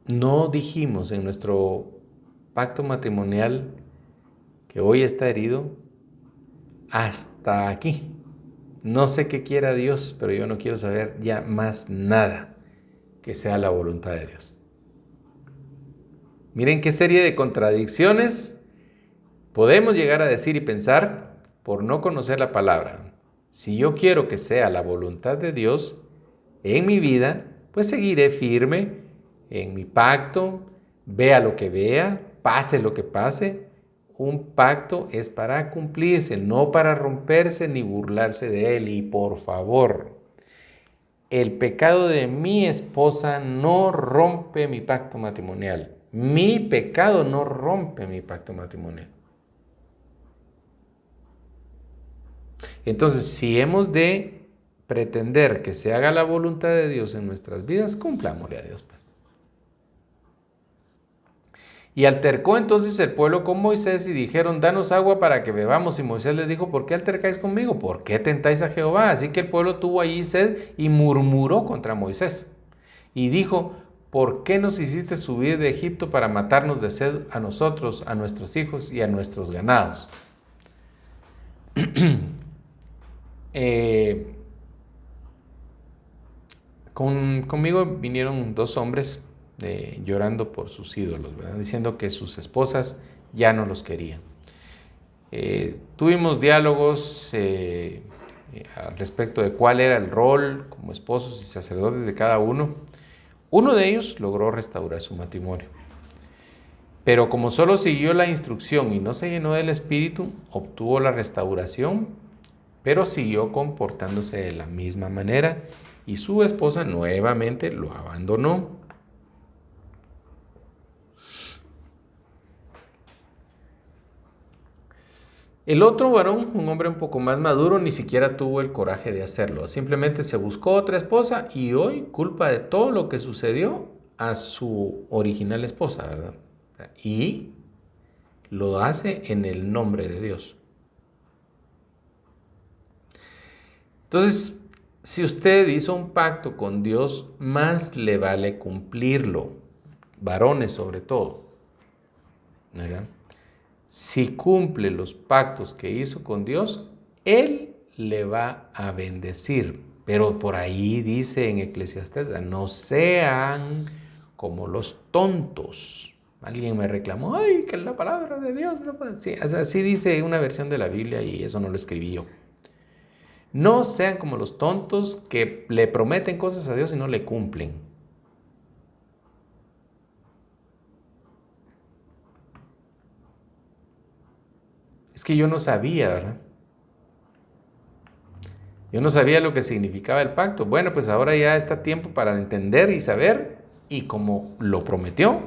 no dijimos en nuestro pacto matrimonial que hoy está herido hasta aquí. No sé qué quiera Dios, pero yo no quiero saber ya más nada que sea la voluntad de Dios. Miren qué serie de contradicciones podemos llegar a decir y pensar por no conocer la palabra. Si yo quiero que sea la voluntad de Dios en mi vida, pues seguiré firme en mi pacto, vea lo que vea, pase lo que pase. Un pacto es para cumplirse, no para romperse ni burlarse de él. Y por favor, el pecado de mi esposa no rompe mi pacto matrimonial. Mi pecado no rompe mi pacto matrimonial. Entonces, si hemos de pretender que se haga la voluntad de Dios en nuestras vidas, cumplámosle a Dios, pues. Y altercó entonces el pueblo con Moisés y dijeron, danos agua para que bebamos. Y Moisés les dijo, ¿por qué altercáis conmigo? ¿Por qué tentáis a Jehová? Así que el pueblo tuvo allí sed y murmuró contra Moisés. Y dijo, ¿por qué nos hiciste subir de Egipto para matarnos de sed a nosotros, a nuestros hijos y a nuestros ganados? Conmigo vinieron dos hombres llorando por sus ídolos, ¿verdad? Diciendo que sus esposas ya no los querían. Tuvimos diálogos al respecto de cuál era el rol como esposos y sacerdotes de cada uno. Uno de ellos logró restaurar su matrimonio, pero como solo siguió la instrucción y no se llenó del Espíritu, obtuvo la restauración, pero siguió comportándose de la misma manera y su esposa nuevamente lo abandonó. El otro varón, un hombre un poco más maduro, ni siquiera tuvo el coraje de hacerlo. Simplemente se buscó otra esposa y hoy culpa de todo lo que sucedió a su original esposa, ¿verdad? Y lo hace en el nombre de Dios. Entonces, si usted hizo un pacto con Dios, más le vale cumplirlo. Varones sobre todo, ¿verdad? Si cumple los pactos que hizo con Dios, Él le va a bendecir. Pero por ahí dice en Eclesiastés, no sean como los tontos. Alguien me reclamó, ay, que la palabra de Dios no puede. Sí, así dice una versión de la Biblia y eso no lo escribí yo. No sean como los tontos que le prometen cosas a Dios y no le cumplen. Es que yo no sabía, ¿verdad? Yo no sabía lo que significaba el pacto. Bueno, pues ahora ya está tiempo para entender y saber, y como lo prometió,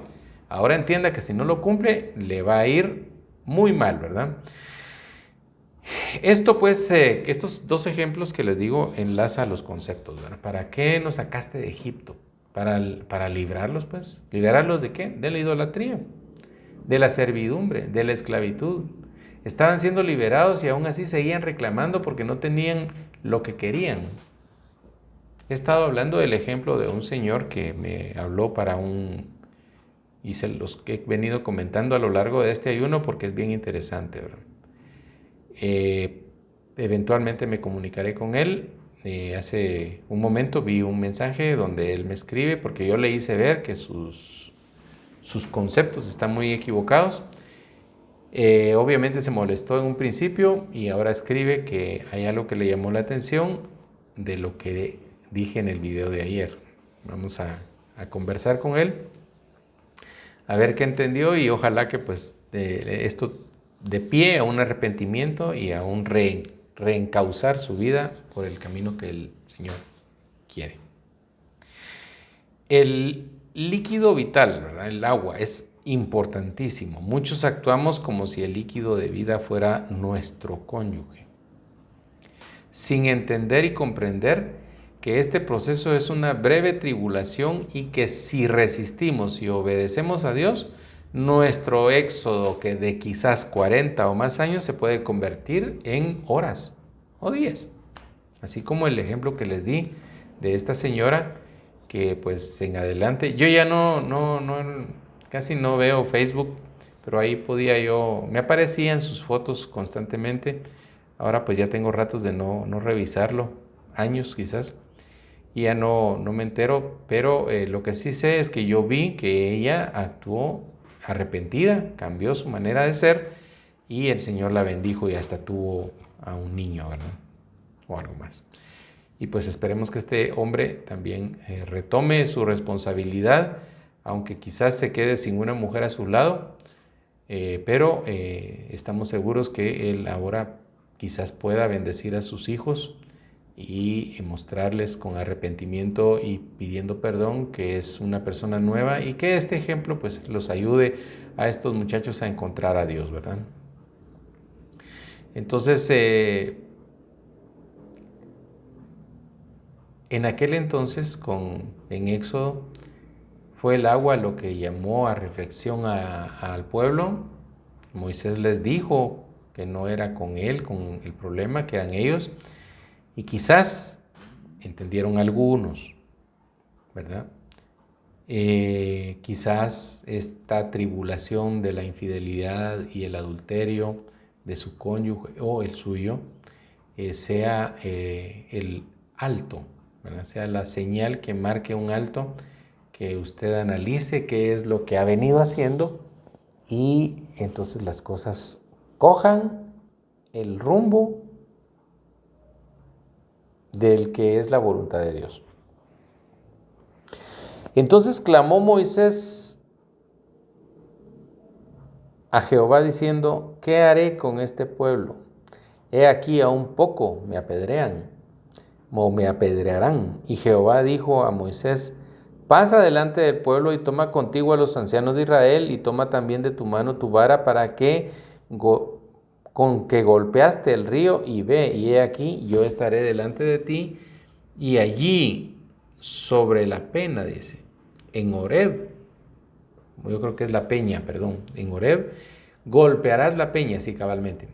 ahora entienda que si no lo cumple, le va a ir muy mal, ¿verdad? Esto pues, estos dos ejemplos que les digo, enlaza los conceptos, ¿verdad? ¿Para qué nos sacaste de Egipto? Para librarlos, pues. ¿Librarlos de qué? De la idolatría, de la servidumbre, de la esclavitud. Estaban siendo liberados y aún así seguían reclamando porque no tenían lo que querían. He estado hablando del ejemplo de un señor que me habló y se los que he venido comentando a lo largo de este ayuno porque es bien interesante, ¿verdad? Eventualmente me comunicaré con él. Hace un momento vi un mensaje donde él me escribe porque yo le hice ver que sus conceptos están muy equivocados. Obviamente se molestó en un principio y ahora escribe que hay algo que le llamó la atención de lo que dije en el video de ayer. Vamos a conversar con él, a ver qué entendió y ojalá que pues esto de pie a un arrepentimiento y a un reencauzar su vida por el camino que el Señor quiere. El líquido vital, ¿verdad? El agua, es importantísimo. Muchos actuamos como si el líquido de vida fuera nuestro cónyuge, sin entender y comprender que este proceso es una breve tribulación y que si resistimos y obedecemos a Dios, nuestro éxodo, que de quizás 40 o más años, se puede convertir en horas o días. Así como el ejemplo que les di de esta señora que pues en adelante, yo ya casi no veo Facebook, pero ahí me aparecían sus fotos constantemente. Ahora pues ya tengo ratos de no revisarlo, años quizás, y ya no me entero, pero lo que sí sé es que yo vi que ella actuó arrepentida, cambió su manera de ser y el Señor la bendijo y hasta tuvo a un niño, ¿verdad? O algo más. Y pues esperemos que este hombre también retome su responsabilidad, aunque quizás se quede sin una mujer a su lado, pero estamos seguros que él ahora quizás pueda bendecir a sus hijos y mostrarles con arrepentimiento y pidiendo perdón que es una persona nueva y que este ejemplo pues los ayude a estos muchachos a encontrar a Dios, ¿verdad? Entonces, En aquel entonces, en Éxodo, fue el agua lo que llamó a reflexión al pueblo. Moisés les dijo que no era con él, con el problema, que eran ellos. Y quizás entendieron algunos, ¿verdad? Quizás esta tribulación de la infidelidad y el adulterio de su cónyuge o el suyo sea el alto, ¿verdad? Sea la señal que marque un alto, que usted analice qué es lo que ha venido haciendo y entonces las cosas cojan el rumbo del que es la voluntad de Dios. Entonces clamó Moisés a Jehová diciendo: ¿qué haré con este pueblo? He aquí aún poco me apedrean, o me apedrearán. Y Jehová dijo a Moisés: pasa delante del pueblo y toma contigo a los ancianos de Israel y toma también de tu mano tu vara para que con que golpeaste el río y ve, y he aquí yo estaré delante de ti, y allí sobre la pena, dice, en Horeb, yo creo que es la peña, perdón, en Horeb, golpearás la peña, sí, cabalmente,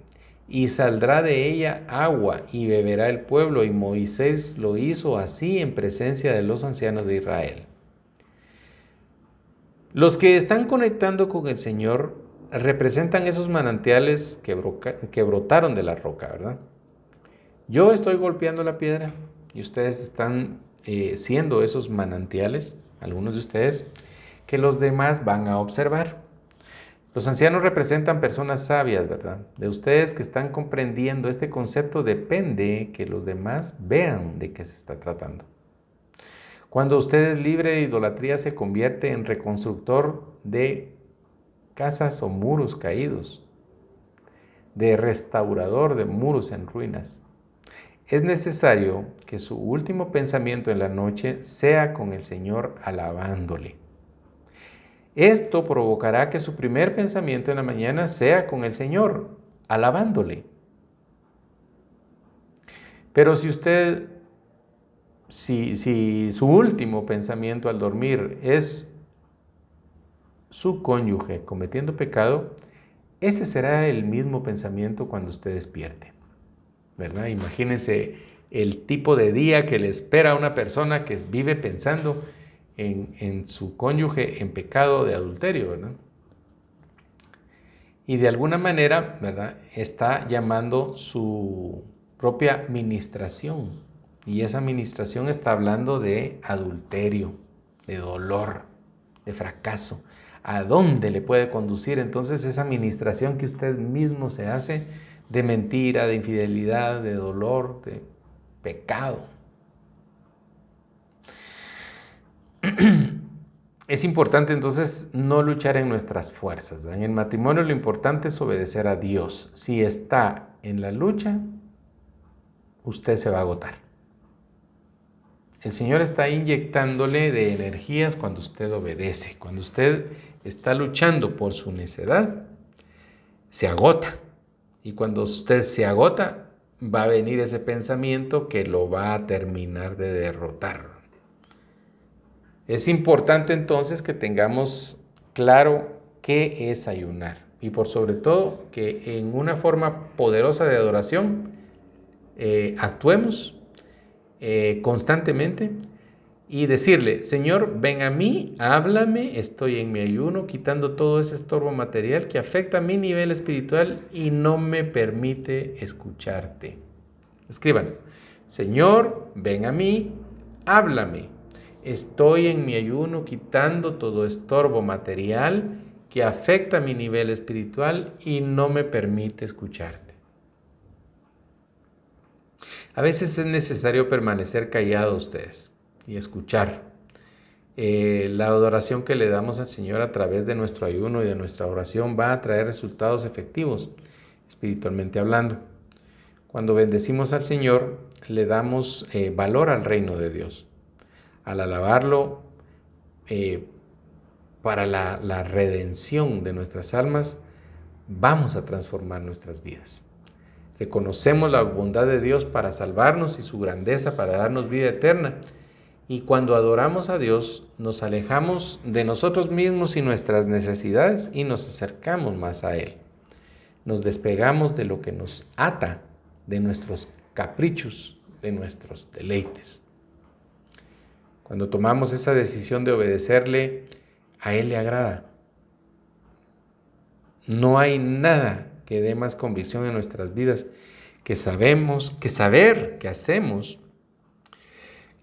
y saldrá de ella agua y beberá el pueblo, y Moisés lo hizo así en presencia de los ancianos de Israel. Los que están conectando con el Señor representan esos manantiales que brotaron de la roca, ¿verdad? Yo estoy golpeando la piedra y ustedes están siendo esos manantiales, algunos de ustedes, que los demás van a observar. Los ancianos representan personas sabias, ¿verdad? De ustedes que están comprendiendo este concepto depende que los demás vean de qué se está tratando. Cuando usted es libre de idolatría, se convierte en reconstructor de casas o muros caídos, de restaurador de muros en ruinas. Es necesario que su último pensamiento en la noche sea con el Señor alabándole. Esto provocará que su primer pensamiento en la mañana sea con el Señor, alabándole. Pero si su último pensamiento al dormir es su cónyuge cometiendo pecado, ese será el mismo pensamiento cuando usted despierte, ¿verdad? Imagínense el tipo de día que le espera a una persona que vive pensando en su cónyuge en pecado de adulterio, ¿verdad? Y de alguna manera, ¿verdad?, está llamando su propia ministración. Y esa ministración está hablando de adulterio, de dolor, de fracaso. ¿A dónde le puede conducir entonces esa ministración que usted mismo se hace de mentira, de infidelidad, de dolor, de pecado? Es importante entonces no luchar en nuestras fuerzas. En el matrimonio lo importante es obedecer a Dios. Si está en la lucha, usted se va a agotar. El Señor está inyectándole de energías cuando usted obedece. Cuando usted está luchando por su necedad, se agota. Y cuando usted se agota, va a venir ese pensamiento que lo va a terminar de derrotar. Es importante entonces que tengamos claro qué es ayunar y por sobre todo que en una forma poderosa de adoración actuemos constantemente y decirle: Señor, ven a mí, háblame, estoy en mi ayuno, quitando todo ese estorbo material que afecta mi nivel espiritual y no me permite escucharte. Escriban: Señor, ven a mí, háblame. Estoy en mi ayuno quitando todo estorbo material que afecta mi nivel espiritual y no me permite escucharte. A veces es necesario permanecer callados ustedes y escuchar. La adoración que le damos al Señor a través de nuestro ayuno y de nuestra oración va a traer resultados efectivos, espiritualmente hablando. Cuando bendecimos al Señor, le damos valor al reino de Dios. Al alabarlo para la redención de nuestras almas, vamos a transformar nuestras vidas. Reconocemos la bondad de Dios para salvarnos y su grandeza para darnos vida eterna. Y cuando adoramos a Dios, nos alejamos de nosotros mismos y nuestras necesidades y nos acercamos más a Él. Nos despegamos de lo que nos ata, de nuestros caprichos, de nuestros deleites. Cuando tomamos esa decisión de obedecerle, a Él le agrada. No hay nada que dé más convicción en nuestras vidas que saber que hacemos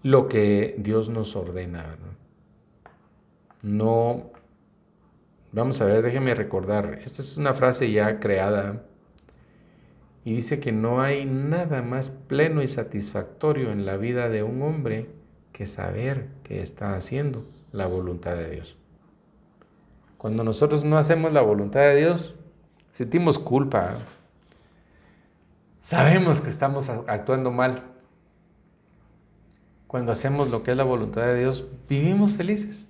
lo que Dios nos ordena, ¿verdad? No, vamos a ver, déjenme recordar, esta es una frase ya creada y dice que no hay nada más pleno y satisfactorio en la vida de un hombre que saber que está haciendo la voluntad de Dios. Cuando nosotros no hacemos la voluntad de Dios, sentimos culpa. Sabemos que estamos actuando mal. Cuando hacemos lo que es la voluntad de Dios, vivimos felices.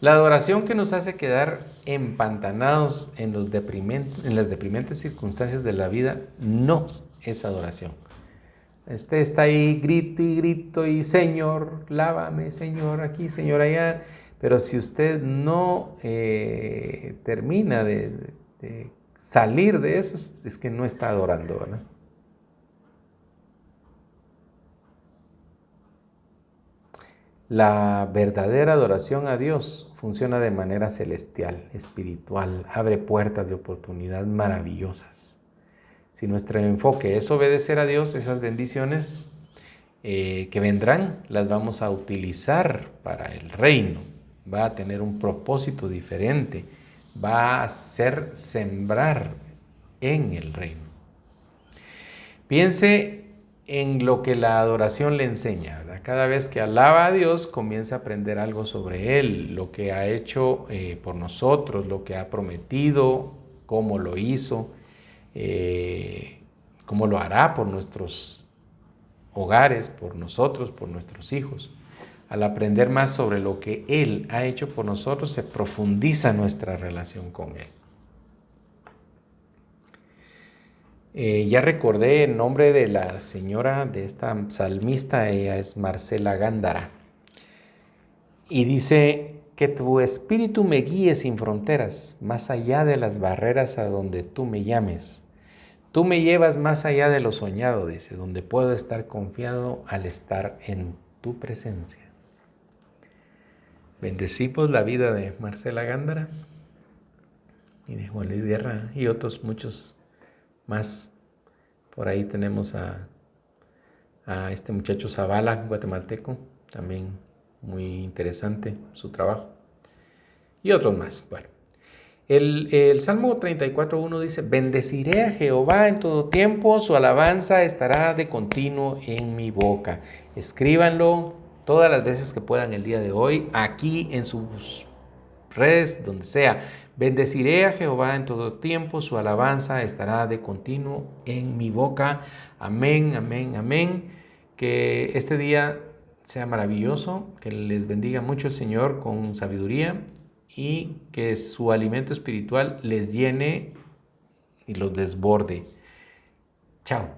La adoración que nos hace quedar empantanados en las deprimentes circunstancias de la vida no es adoración. Usted está ahí grito y Señor, lávame, Señor aquí, Señor allá. Pero si usted no termina de salir de eso, es que no está adorando, ¿verdad? La verdadera adoración a Dios funciona de manera celestial, espiritual, abre puertas de oportunidad maravillosas. Si nuestro enfoque es obedecer a Dios, esas bendiciones que vendrán las vamos a utilizar para el reino. Va a tener un propósito diferente, va a ser sembrar en el reino. Piense en lo que la adoración le enseña, ¿verdad? Cada vez que alaba a Dios, comienza a aprender algo sobre Él, lo que ha hecho por nosotros, lo que ha prometido, cómo lo hizo, cómo lo hará por nuestros hogares, por nosotros, por nuestros hijos. Al aprender más sobre lo que Él ha hecho por nosotros, se profundiza nuestra relación con Él. Ya recordé el nombre de la señora, de esta salmista, ella es Marcela Gándara. Y dice, que tu espíritu me guíe sin fronteras, más allá de las barreras a donde tú me llames. Tú me llevas más allá de lo soñado, dice, donde puedo estar confiado al estar en tu presencia. Bendecimos la vida de Marcela Gándara y de Juan Luis Guerra y otros muchos más. Por ahí tenemos a este muchacho Zavala, guatemalteco, también muy interesante su trabajo. Y otros más. Bueno, el Salmo 34:1 dice, bendeciré a Jehová en todo tiempo, su alabanza estará de continuo en mi boca. Escríbanlo todas las veces que puedan el día de hoy, aquí en sus redes, donde sea. Bendeciré a Jehová en todo tiempo, su alabanza estará de continuo en mi boca. Amén, amén, amén. Que este día sea maravilloso, que les bendiga mucho el Señor con sabiduría y que su alimento espiritual les llene y los desborde. Chao.